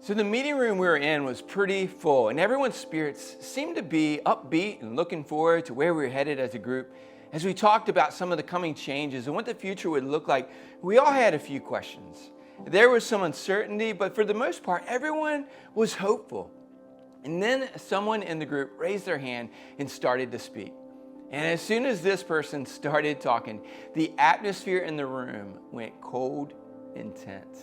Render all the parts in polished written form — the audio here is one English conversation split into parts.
So the meeting room we were in was pretty full, and everyone's spirits seemed to be upbeat and looking forward to where we were headed as a group. As we talked about some of the coming changes and what the future would look like, we all had a few questions. There was some uncertainty, but for the most part, everyone was hopeful. And then someone in the group raised their hand and started to speak. And as soon as this person started talking, the atmosphere in the room went cold and tense.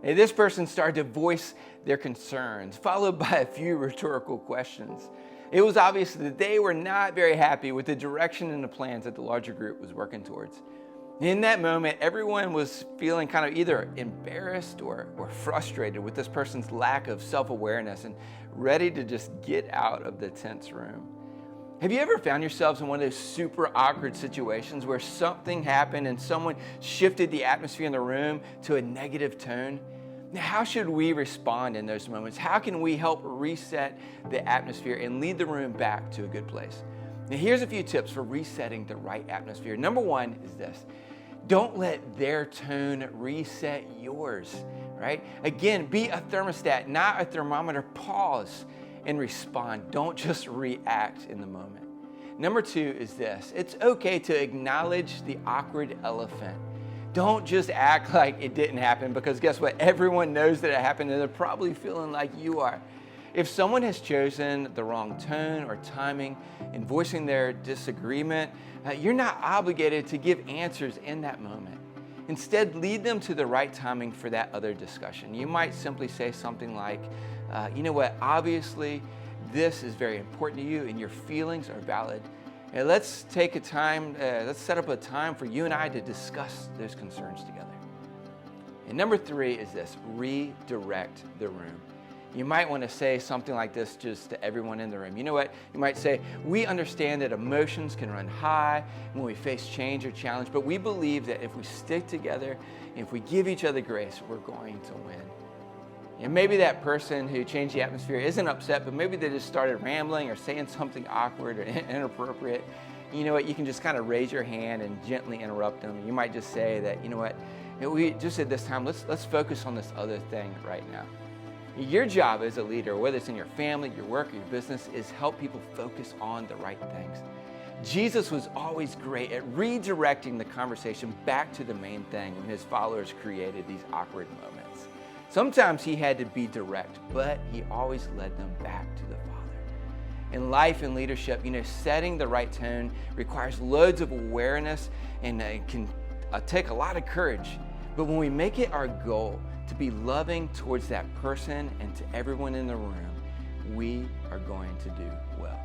And this person started to voice their concerns, followed by a few rhetorical questions. It was obvious that they were not very happy with the direction and the plans that the larger group was working towards. In that moment, everyone was feeling kind of either embarrassed or frustrated with this person's lack of self-awareness and ready to just get out of the tense room. Have you ever found yourselves in one of those super awkward situations where something happened and someone shifted the atmosphere in the room to a negative tone? Now, how should we respond in those moments? How can we help reset the atmosphere and lead the room back to a good place? Now, here's a few tips for resetting the right atmosphere. Number one is this: don't let their tone reset yours, right? Again, be a thermostat, not a thermometer. Pause and respond. Don't just react in the moment. Number two is this: it's okay to acknowledge the awkward elephant. Don't just act like it didn't happen, because guess what? Everyone knows that it happened and they're probably feeling like you are. If someone has chosen the wrong tone or timing in voicing their disagreement, you're not obligated to give answers in that moment. Instead, lead them to the right timing for that other discussion. You might simply say something like, you know what, obviously this is very important to you and your feelings are valid. And let's set up a time for you and I to discuss those concerns together. And number three is this: redirect the room. You might want to say something like this just to everyone in the room. You know what? You might say, we understand that emotions can run high when we face change or challenge, but we believe that if we stick together and if we give each other grace, we're going to win. And maybe that person who changed the atmosphere isn't upset, but maybe they just started rambling or saying something awkward or inappropriate. You know what? You can just kind of raise your hand and gently interrupt them. You might just say that, you know what? We just at this time, let's focus on this other thing right now. Your job as a leader, whether it's in your family, your work, or your business, is help people focus on the right things. Jesus was always great at redirecting the conversation back to the main thing when his followers created these awkward moments. Sometimes he had to be direct, but he always led them back to the Father. In life and leadership, setting the right tone requires loads of awareness and it can take a lot of courage. But when we make it our goal to be loving towards that person and to everyone in the room, we are going to do well.